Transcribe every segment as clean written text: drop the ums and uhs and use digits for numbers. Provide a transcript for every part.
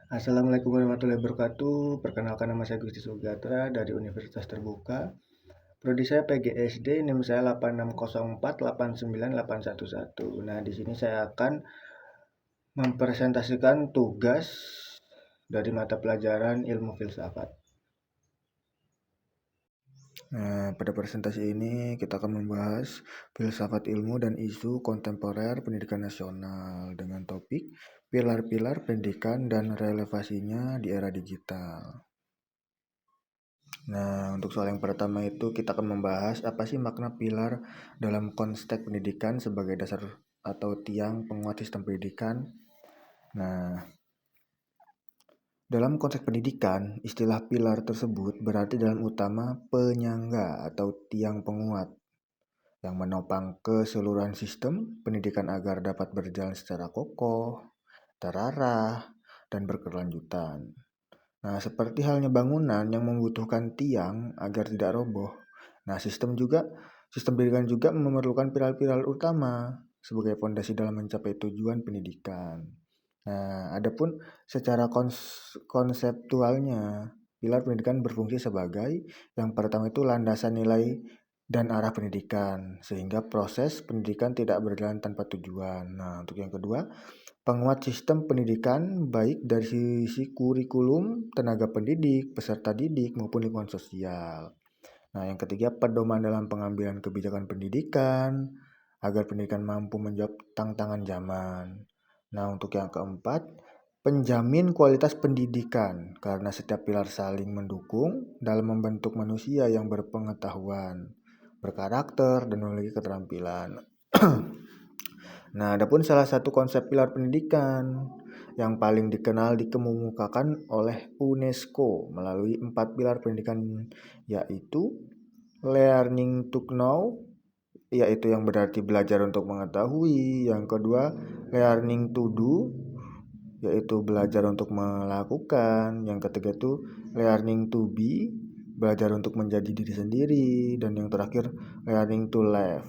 Assalamualaikum warahmatullahi wabarakatuh. Perkenalkan, nama saya Gusti Sugatra dari Universitas Terbuka. Prodi saya PGSD, NIM saya 8604898111. Nah, di sini saya akan mempresentasikan tugas dari mata pelajaran Ilmu Filsafat. Nah, pada presentasi ini kita akan membahas filsafat ilmu dan isu kontemporer pendidikan nasional dengan topik pilar-pilar pendidikan dan relevansinya di era digital. Nah, untuk soal yang pertama itu kita akan membahas apa sih makna pilar dalam konteks pendidikan sebagai dasar atau tiang penguat sistem pendidikan. Nah, dalam konteks pendidikan, istilah pilar tersebut berarti dalam utama penyangga atau tiang penguat yang menopang keseluruhan sistem pendidikan agar dapat berjalan secara kokoh, terarah, dan berkelanjutan. Nah, seperti halnya bangunan yang membutuhkan tiang agar tidak roboh. Nah, sistem pendidikan juga memerlukan pilar-pilar utama sebagai fondasi dalam mencapai tujuan pendidikan. Nah, adapun secara konseptualnya, pilar pendidikan berfungsi sebagai yang pertama itu landasan nilai dan arah pendidikan, sehingga proses pendidikan tidak berjalan tanpa tujuan. Nah, untuk yang kedua, penguat sistem pendidikan baik dari sisi kurikulum, tenaga pendidik, peserta didik, maupun lingkungan sosial. Nah, yang ketiga, pedoman dalam pengambilan kebijakan pendidikan agar pendidikan mampu menjawab tantangan zaman. Nah, untuk yang keempat, penjamin kualitas pendidikan karena setiap pilar saling mendukung dalam membentuk manusia yang berpengetahuan, berkarakter, dan memiliki keterampilan. Nah, adapun salah satu konsep pilar pendidikan yang paling dikenal dikemukakan oleh UNESCO melalui 4 pilar pendidikan, yaitu learning to know, yaitu yang berarti belajar untuk mengetahui. Yang kedua, learning to do, yaitu belajar untuk melakukan. Yang ketiga itu learning to be, belajar untuk menjadi diri sendiri. Dan yang terakhir, learning to live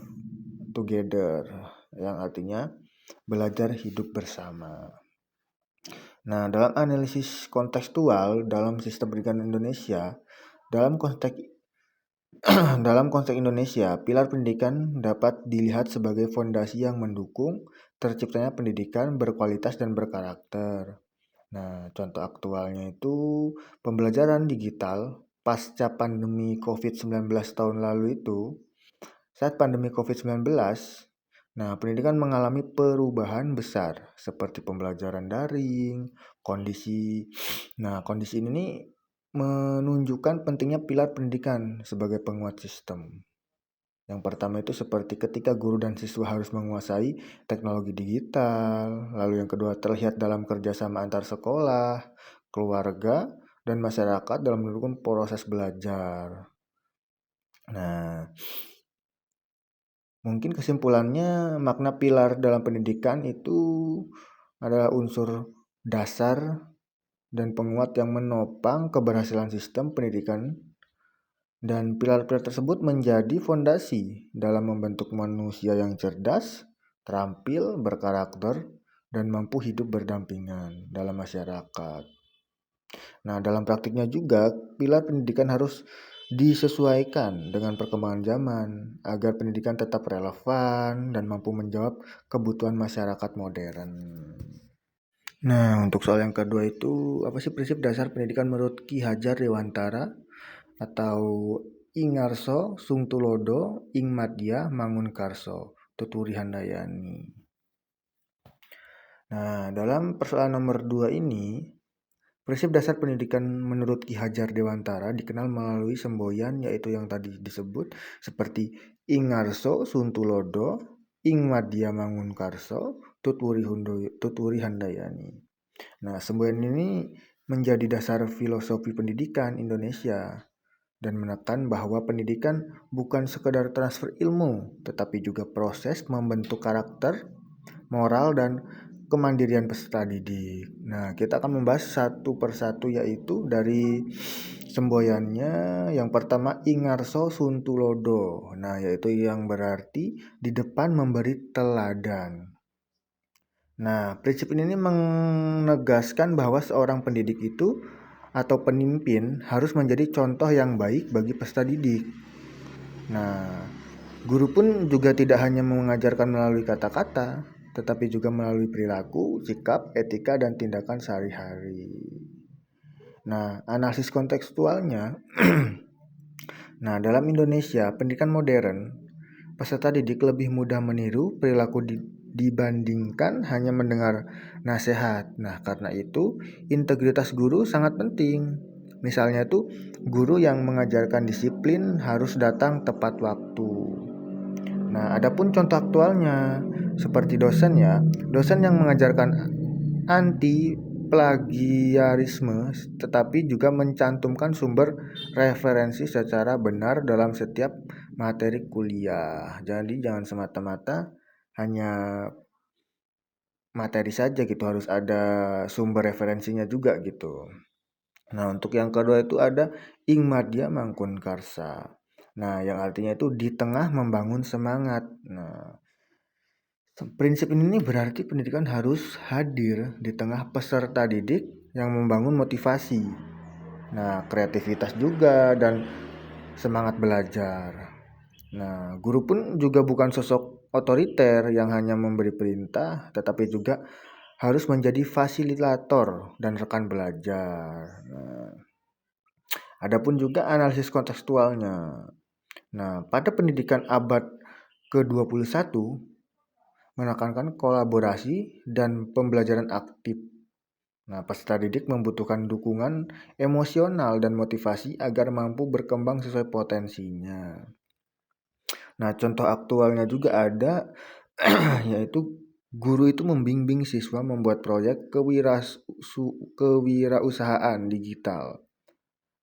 together, yang artinya belajar hidup bersama. Nah, dalam analisis kontekstual dalam sistem pendidikan Indonesia, dalam konteks Indonesia, pilar pendidikan dapat dilihat sebagai fondasi yang mendukung terciptanya pendidikan berkualitas dan berkarakter. Nah, contoh aktualnya itu pembelajaran digital pasca pandemi COVID-19 tahun lalu itu. Saat pandemi COVID-19, nah, pendidikan mengalami perubahan besar seperti pembelajaran daring, kondisi ini menunjukkan pentingnya pilar pendidikan sebagai penguat sistem. Yang pertama itu seperti ketika guru dan siswa harus menguasai teknologi digital, lalu yang kedua terlihat dalam kerjasama antar sekolah, keluarga, dan masyarakat dalam mendukung proses belajar. Nah, mungkin kesimpulannya, makna pilar dalam pendidikan itu adalah unsur dasar dan penguat yang menopang keberhasilan sistem pendidikan, dan pilar-pilar tersebut menjadi fondasi dalam membentuk manusia yang cerdas, terampil, berkarakter, dan mampu hidup berdampingan dalam masyarakat. Nah, dalam praktiknya juga, pilar pendidikan harus disesuaikan dengan perkembangan zaman agar pendidikan tetap relevan dan mampu menjawab kebutuhan masyarakat modern. Nah, untuk soal yang kedua itu, apa sih prinsip dasar pendidikan menurut Ki Hajar Dewantara atau Ingarso Sungtulodo Ing Madya Mangunkarso Tuturi Handayani. Nah, dalam persoalan nomor 2 ini, prinsip dasar pendidikan menurut Ki Hajar Dewantara dikenal melalui semboyan, yaitu yang tadi disebut seperti Ingarso Suntulodo, Ing Madya Mangunkarso, Tuturi Handayani. Nah, semboyan ini menjadi dasar filosofi pendidikan Indonesia dan menekan bahwa pendidikan bukan sekedar transfer ilmu, tetapi juga proses membentuk karakter, moral, dan kemandirian peserta didik. Nah, kita akan membahas satu persatu, yaitu dari semboyannya. Yang pertama, Ingarso Suntulodo. Nah, yaitu yang berarti di depan memberi teladan. Nah, prinsip ini menegaskan bahwa seorang pendidik itu atau pemimpin harus menjadi contoh yang baik bagi peserta didik. Nah, guru pun juga tidak hanya mengajarkan melalui kata-kata, tetapi juga melalui perilaku, sikap, etika, dan tindakan sehari-hari. Nah, analisis kontekstualnya. Nah, dalam Indonesia, pendidikan modern, peserta didik lebih mudah meniru perilaku dibandingkan hanya mendengar nasihat. Nah, karena itu integritas guru sangat penting. Misalnya tuh guru yang mengajarkan disiplin harus datang tepat waktu. Nah, adapun contoh aktualnya seperti dosen ya, dosen yang mengajarkan anti plagiarisme tetapi juga mencantumkan sumber referensi secara benar dalam setiap materi kuliah. Jadi jangan semata-mata hanya materi saja gitu, harus ada sumber referensinya juga gitu. Nah, untuk yang kedua itu ada ing madya mangkun karsa. Nah, yang artinya itu di tengah membangun semangat. Nah, prinsip ini berarti pendidikan harus hadir di tengah peserta didik yang membangun motivasi. Nah, kreativitas juga dan semangat belajar. Nah, guru pun juga bukan sosok otoriter yang hanya memberi perintah, tetapi juga harus menjadi fasilitator dan rekan belajar. Nah, adapun juga analisis kontekstualnya. Nah, pada pendidikan abad ke-21 menekankan kolaborasi dan pembelajaran aktif. Nah, peserta didik membutuhkan dukungan emosional dan motivasi agar mampu berkembang sesuai potensinya. Nah, contoh aktualnya juga ada yaitu guru itu membimbing siswa membuat proyek kewirausahaan digital.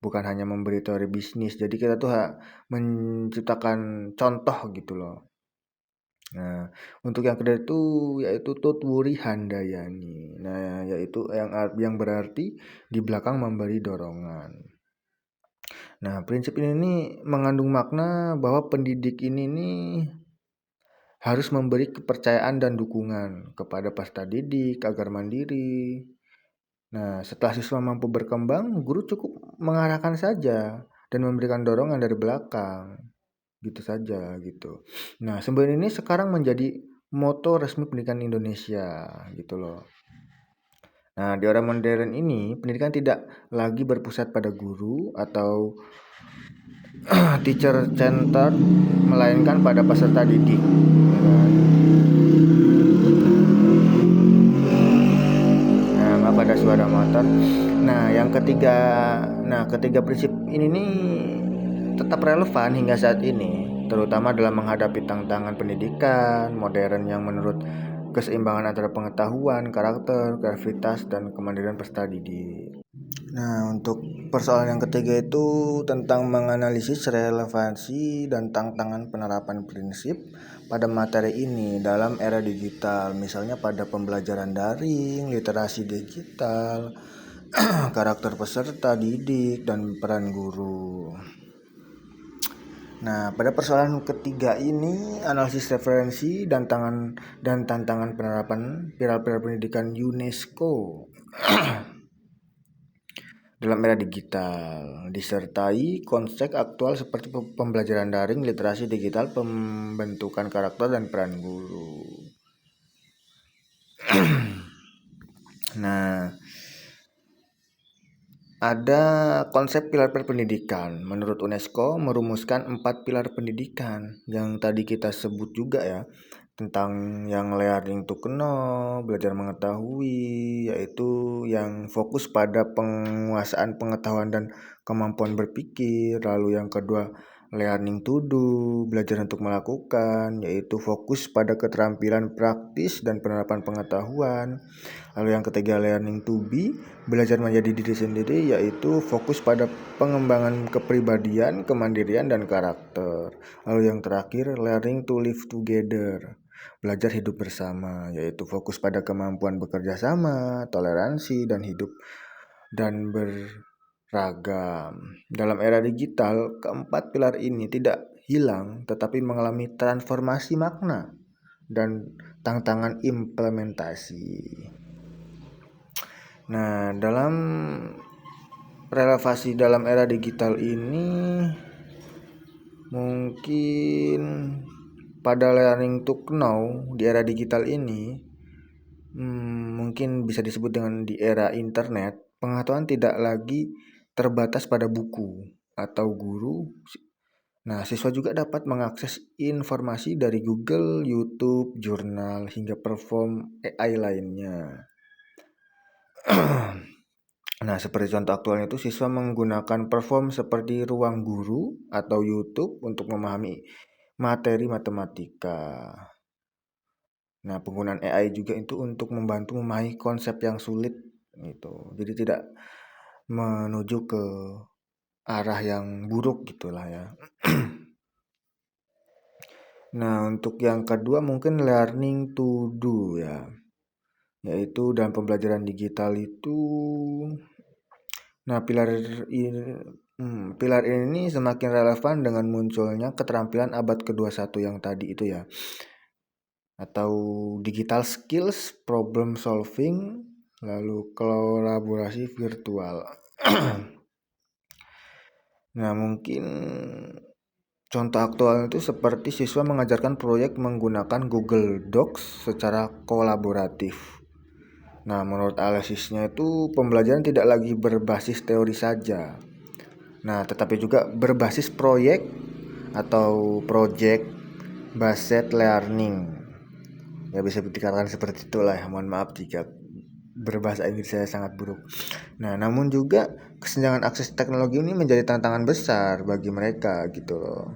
Bukan hanya memberi teori bisnis. Jadi kita tuh menciptakan contoh gitu loh. Nah, untuk yang kedua itu yaitu Tutwuri Handayani. Nah, yaitu yang berarti di belakang memberi dorongan. Nah, prinsip ini nih mengandung makna bahwa pendidik ini nih harus memberi kepercayaan dan dukungan kepada peserta didik agar mandiri. Nah, setelah siswa mampu berkembang, guru cukup mengarahkan saja dan memberikan dorongan dari belakang. Gitu saja gitu. Nah, sebenarnya ini sekarang menjadi moto resmi pendidikan Indonesia gitu loh. Nah, di era modern ini pendidikan tidak lagi berpusat pada guru atau teacher center, melainkan pada peserta didik. Nah, maaf ada suara motor. Nah, ketiga prinsip ini nih tetap relevan hingga saat ini, terutama dalam menghadapi tantangan pendidikan modern yang menurut keseimbangan antara pengetahuan, karakter, kreativitas, dan kemandirian peserta didik. Nah, untuk persoalan yang ketiga itu tentang menganalisis relevansi dan tantangan penerapan prinsip pada materi ini dalam era digital, misalnya pada pembelajaran daring, literasi digital, karakter peserta didik, dan peran guru. Nah, pada persoalan ketiga ini, analisis referensi dan tantangan penerapan pilar-pilar pendidikan UNESCO dalam era digital, disertai konsep aktual seperti pembelajaran daring, literasi digital, pembentukan karakter, dan peran guru. Nah, ada konsep pilar-pilar pendidikan. Menurut UNESCO merumuskan 4 pilar pendidikan yang tadi kita sebut juga ya, tentang yang learning to know, belajar mengetahui, yaitu yang fokus pada penguasaan pengetahuan dan kemampuan berpikir. Lalu yang kedua learning to do, belajar untuk melakukan, yaitu fokus pada keterampilan praktis dan penerapan pengetahuan. Lalu yang ketiga learning to be, belajar menjadi diri sendiri, yaitu fokus pada pengembangan kepribadian, kemandirian, dan karakter. Lalu yang terakhir learning to live together, belajar hidup bersama, yaitu fokus pada kemampuan bekerja sama, toleransi, dan hidup dan beragam. Dalam era digital, keempat pilar ini tidak hilang tetapi mengalami transformasi makna dan tantangan implementasi. Nah, dalam relevasi dalam era digital ini mungkin pada learning to know di era digital ini mungkin bisa disebut dengan di era internet, pengetahuan tidak lagi terbatas pada buku atau guru. Nah, siswa juga dapat mengakses informasi dari Google, YouTube, jurnal, hingga platform AI lainnya. Nah, seperti contoh aktualnya itu siswa menggunakan platform seperti Ruang Guru atau YouTube untuk memahami materi matematika. Nah, penggunaan AI juga itu untuk membantu memahami konsep yang sulit gitu. Jadi tidak menuju ke arah yang buruk gitulah ya. Nah, untuk yang kedua mungkin learning to do ya. Yaitu dalam pembelajaran digital itu pilar ini semakin relevan dengan munculnya keterampilan abad ke-21 yang tadi itu ya. Atau digital skills, problem solving, lalu kolaborasi virtual. Nah, mungkin contoh aktual itu seperti siswa mengajarkan proyek menggunakan Google Docs secara kolaboratif. Nah, menurut analisisnya itu pembelajaran tidak lagi berbasis teori saja. Nah, tetapi juga berbasis proyek atau project based learning. Ya bisa dikatakan seperti itulah ya. Mohon maaf jika berbahasa Inggris saya sangat buruk. Nah, namun juga kesenjangan akses teknologi ini menjadi tantangan besar bagi mereka gitu loh.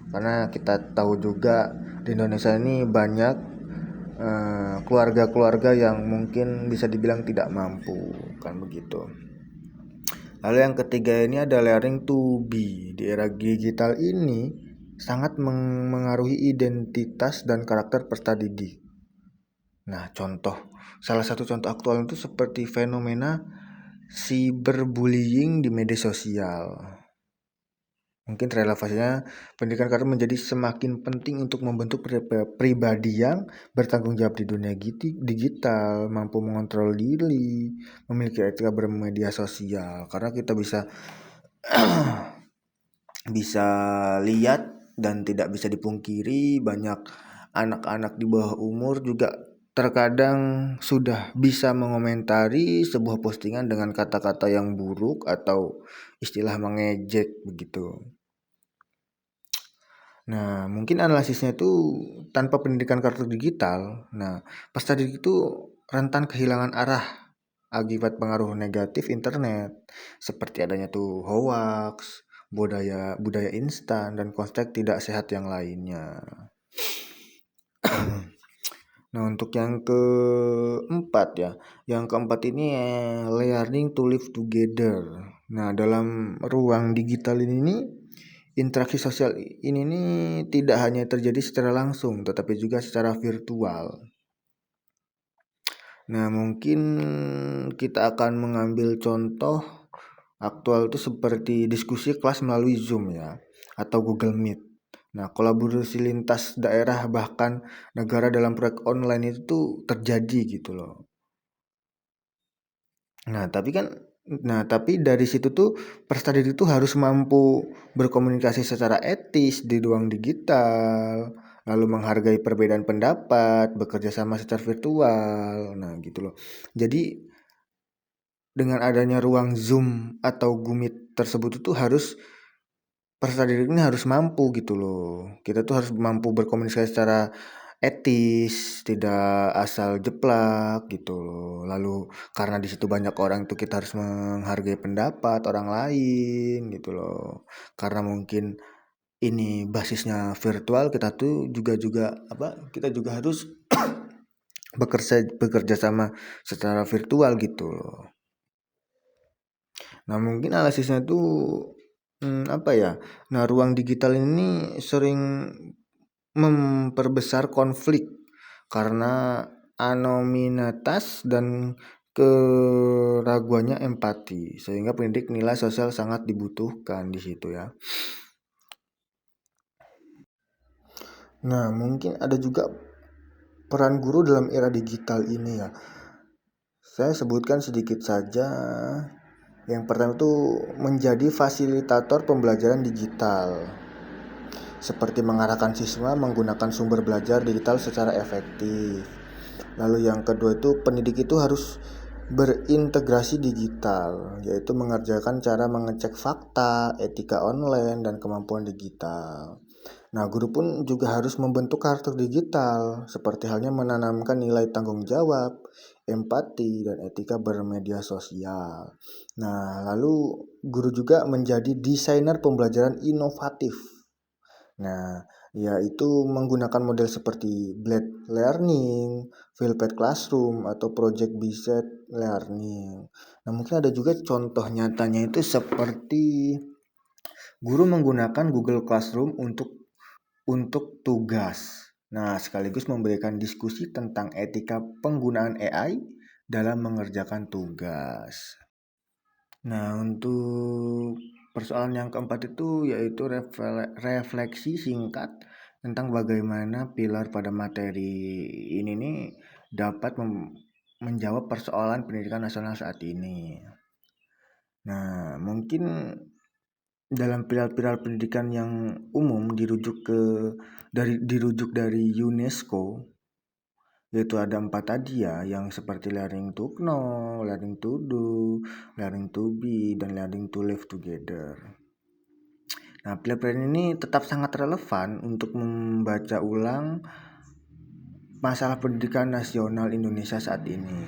Karena kita tahu juga di Indonesia ini banyak keluarga-keluarga yang mungkin bisa dibilang tidak mampu, kan begitu. Lalu yang ketiga ini ada learning to be. Di era digital ini sangat mengaruhi identitas dan karakter peserta didik. Nah, salah satu contoh aktual itu seperti fenomena cyberbullying di media sosial. Mungkin relevansinya pendidikan karakter menjadi semakin penting untuk membentuk pribadi yang bertanggung jawab di dunia digital, mampu mengontrol diri, memiliki etika bermedia sosial. Karena kita bisa lihat dan tidak bisa dipungkiri banyak anak-anak di bawah umur juga terkadang sudah bisa mengomentari sebuah postingan dengan kata-kata yang buruk atau istilah mengejek begitu. Nah, mungkin analisisnya itu tanpa pendidikan karakter digital, peserta didik itu rentan kehilangan arah akibat pengaruh negatif internet seperti adanya tuh hoax, budaya instan dan konsep tidak sehat yang lainnya. Nah, untuk yang keempat ya. Yang keempat ini learning to live together. Nah, dalam ruang digital ini interaksi sosial ini tidak hanya terjadi secara langsung tetapi juga secara virtual. Nah, mungkin kita akan mengambil contoh aktual itu seperti diskusi kelas melalui Zoom ya atau Google Meet. Nah, kolaborasi lintas daerah bahkan negara dalam proyek online itu tuh terjadi gitu loh. Tapi dari situ tuh peserta didik tuh harus mampu berkomunikasi secara etis di ruang digital, lalu menghargai perbedaan pendapat, bekerja sama secara virtual. Nah, gitu loh. Jadi dengan adanya ruang Zoom atau Gumit tersebut itu peserta didik ini harus mampu gitu loh. Kita tuh harus mampu berkomunikasi secara etis, tidak asal jeplak gitu loh. Lalu karena di situ banyak orang tuh kita harus menghargai pendapat orang lain gitu loh. Karena mungkin ini basisnya virtual, kita juga harus bekerja sama secara virtual gitu loh. Nah, mungkin analisisnya tuh ruang digital ini sering memperbesar konflik karena anonimitas dan keraguannya empati, sehingga pendidik nilai sosial sangat dibutuhkan di situ ya. Nah, mungkin ada juga Peran guru dalam era digital ini ya, saya sebutkan sedikit saja. Yang pertama itu menjadi fasilitator pembelajaran digital, seperti mengarahkan siswa menggunakan sumber belajar digital secara efektif. Lalu yang kedua itu pendidik itu harus berintegrasi digital, yaitu mengerjakan cara mengecek fakta, etika online, dan kemampuan digital. Nah, guru pun juga harus membentuk karakter digital, seperti halnya menanamkan nilai tanggung jawab, empati, dan etika bermedia sosial. Nah, lalu guru juga menjadi desainer pembelajaran inovatif. Nah, yaitu menggunakan model seperti blended learning, flipped classroom, atau project-based learning. Nah, mungkin ada juga contoh nyatanya itu seperti guru menggunakan Google Classroom untuk tugas. Nah, sekaligus memberikan diskusi tentang etika penggunaan AI dalam mengerjakan tugas. Nah, untuk persoalan yang keempat itu yaitu refleksi singkat tentang bagaimana pilar pada materi ini nih dapat menjawab persoalan pendidikan nasional saat ini. Nah, mungkin dalam pilar-pilar pendidikan yang umum dirujuk dari UNESCO, yaitu ada 4 tadi ya, yang seperti learning to know, learning to do, learning to be, dan learning to live together. Nah, pilar-pilar ini tetap sangat relevan untuk membaca ulang masalah pendidikan nasional Indonesia saat ini.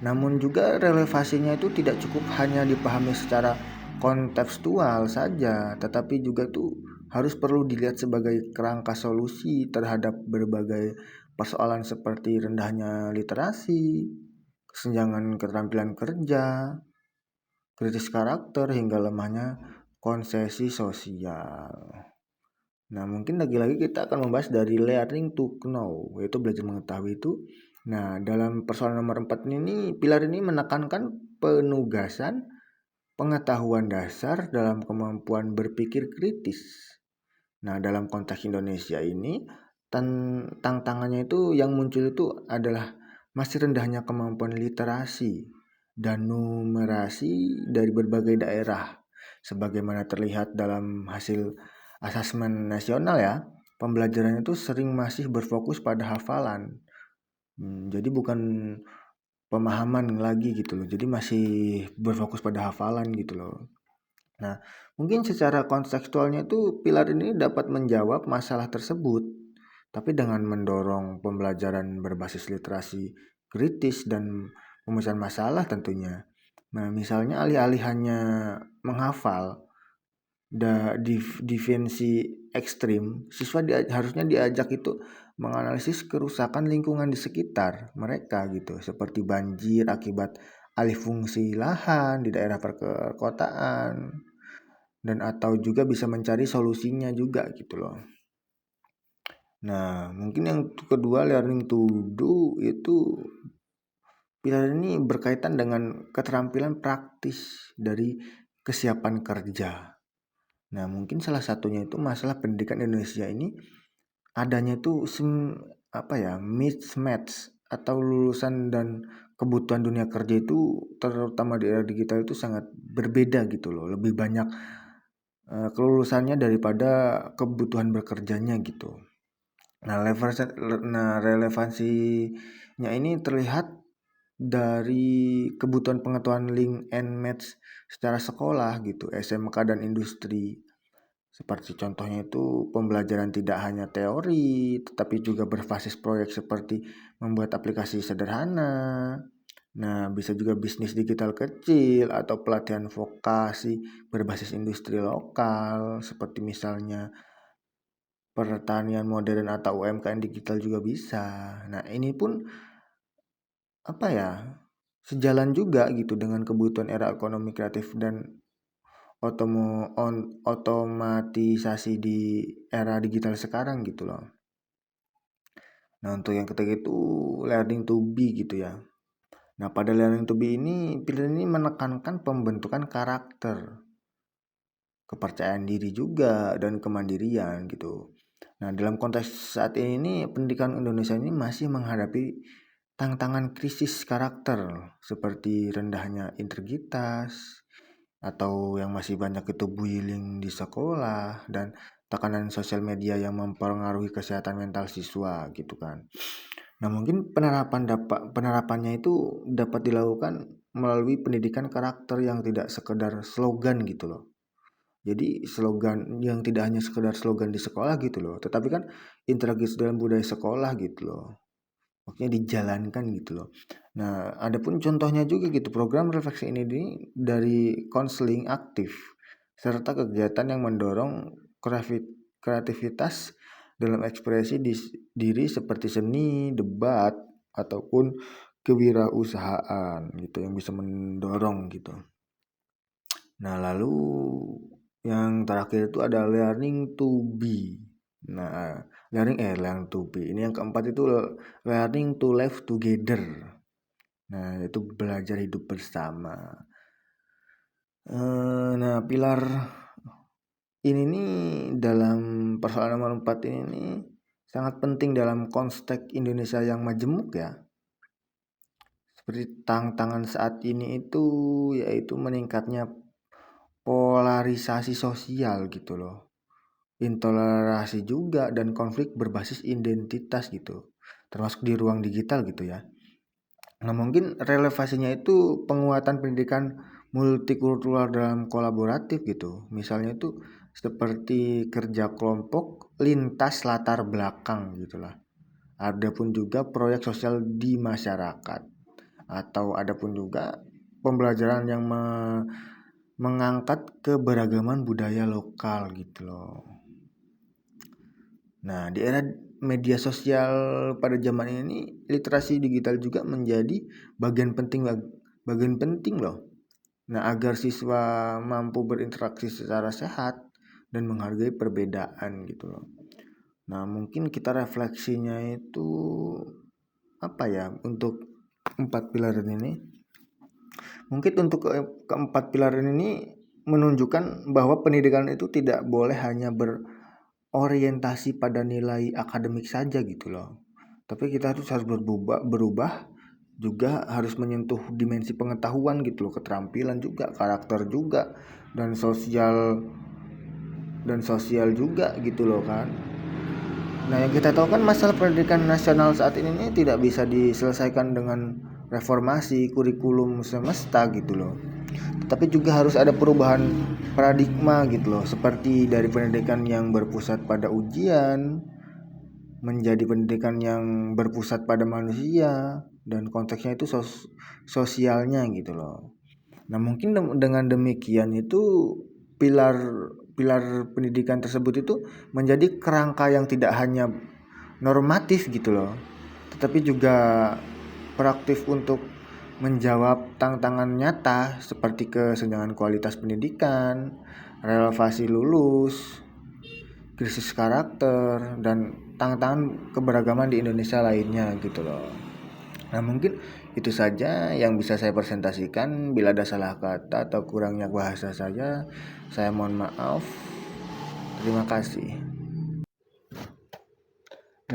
Namun juga relevansinya itu tidak cukup hanya dipahami secara kontekstual saja, tetapi juga tuh harus perlu dilihat sebagai kerangka solusi terhadap berbagai persoalan seperti rendahnya literasi, kesenjangan keterampilan kerja, kritis karakter, hingga lemahnya konsesi sosial. Nah, mungkin lagi-lagi kita akan membahas dari learning to know, yaitu belajar mengetahui itu. Nah, dalam persoalan nomor 4 ini, pilar ini menekankan penugasan pengetahuan dasar dalam kemampuan berpikir kritis. Nah, dalam konteks Indonesia ini, tantangannya itu yang muncul itu adalah masih rendahnya kemampuan literasi dan numerasi dari berbagai daerah. Sebagaimana terlihat dalam hasil asesmen nasional ya, pembelajaran itu sering masih berfokus pada hafalan. Jadi bukan pemahaman lagi gitu loh. Jadi masih berfokus pada hafalan gitu loh. Nah, mungkin secara kontekstualnya itu pilar ini dapat menjawab masalah tersebut, tapi dengan mendorong pembelajaran berbasis literasi kritis dan pemecahan masalah tentunya. Nah, misalnya alih-alih hanya menghafal defensi ekstrim, siswa harusnya diajak itu menganalisis kerusakan lingkungan di sekitar mereka gitu, seperti banjir akibat alih fungsi lahan di daerah perkotaan, dan atau juga bisa mencari solusinya juga gitu loh. Nah, mungkin yang kedua, learning to do, itu pilar ini berkaitan dengan keterampilan praktis dari kesiapan kerja. Nah, mungkin salah satunya itu masalah pendidikan Indonesia ini adanya tuh mismatch atau lulusan dan kebutuhan dunia kerja itu terutama di era digital itu sangat berbeda gitu loh. Lebih banyak kelulusannya daripada kebutuhan bekerjanya gitu. Nah, relevansinya ini terlihat dari kebutuhan pengetahuan link and match secara sekolah gitu, SMK dan industri. Seperti contohnya itu pembelajaran tidak hanya teori, tetapi juga berbasis proyek seperti membuat aplikasi sederhana. Nah, bisa juga bisnis digital kecil atau pelatihan vokasi berbasis industri lokal, seperti misalnya pertanian modern atau UMKM digital juga bisa. Nah, ini pun sejalan juga gitu dengan kebutuhan era ekonomi kreatif dan otomatisasi di era digital sekarang gitu loh. Nah, untuk yang ketiga itu learning to be gitu ya. Nah, pada learning to be ini, pilihan ini menekankan pembentukan karakter, kepercayaan diri juga, dan kemandirian gitu. Nah, dalam konteks saat ini pendidikan Indonesia ini masih menghadapi tantangan krisis karakter seperti rendahnya integritas atau yang masih banyak itu bullying di sekolah dan tekanan sosial media yang mempengaruhi kesehatan mental siswa gitu kan. Nah, mungkin penerapannya itu dapat dilakukan melalui pendidikan karakter yang tidak sekedar slogan gitu loh. Jadi slogan yang tidak hanya sekedar slogan di sekolah gitu loh, tetapi kan integrasi dalam budaya sekolah gitu loh. Maksudnya dijalankan gitu loh. Nah, ada pun contohnya juga gitu, program refleksi ini dari konseling aktif serta kegiatan yang mendorong kreativitas dalam ekspresi diri seperti seni, debat, ataupun kewirausahaan gitu yang bisa mendorong gitu. Nah, lalu yang terakhir itu ada learning to be. Nah, learning to be. Ini yang keempat itu learning to live together. Nah, itu belajar hidup bersama. Nah, pilar ini nih dalam persoalan nomor 4 ini nih sangat penting dalam konteks Indonesia yang majemuk ya. Seperti tantangan saat ini itu yaitu meningkatnya polarisasi sosial gitu loh. Intoleransi juga dan konflik berbasis identitas gitu. Termasuk di ruang digital gitu ya. Nah, mungkin relevansinya itu penguatan pendidikan multikultural dalam kolaboratif gitu. Misalnya itu seperti kerja kelompok lintas latar belakang gitulah. Adapun juga proyek sosial di masyarakat atau adapun juga pembelajaran yang mengangkat keberagaman budaya lokal gitu loh. Nah, di era media sosial pada zaman ini literasi digital juga menjadi bagian penting loh. Nah, agar siswa mampu berinteraksi secara sehat dan menghargai perbedaan gitu loh. Nah, mungkin kita refleksinya itu apa ya untuk 4 pilar ini? Mungkin untuk keempat pilar ini menunjukkan bahwa pendidikan itu tidak boleh hanya berorientasi pada nilai akademik saja gitu loh. Tapi kita harus berubah juga harus menyentuh dimensi pengetahuan gitu loh, keterampilan juga, karakter juga, dan sosial juga gitu loh kan. Nah, yang kita tahu kan masalah pendidikan nasional saat ini tidak bisa diselesaikan dengan reformasi kurikulum semesta gitu loh. Tapi juga harus ada perubahan paradigma gitu loh, seperti dari pendidikan yang berpusat pada ujian menjadi pendidikan yang berpusat pada manusia dan konteksnya itu sosialnya gitu loh. Nah, mungkin dengan demikian itu pilar pilar pendidikan tersebut itu menjadi kerangka yang tidak hanya normatif gitu loh, tetapi juga proaktif untuk menjawab tantangan nyata seperti kesenjangan kualitas pendidikan, relevansi lulus, krisis karakter, dan tantangan keberagaman di Indonesia lainnya gitu loh. Nah, mungkin itu saja yang bisa saya presentasikan. Bila ada salah kata atau kurangnya bahasa saya mohon maaf. Terima kasih.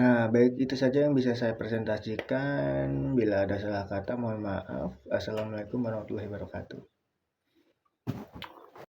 Nah, baik itu saja yang bisa saya presentasikan. Bila ada salah kata mohon maaf. Assalamualaikum warahmatullahi wabarakatuh.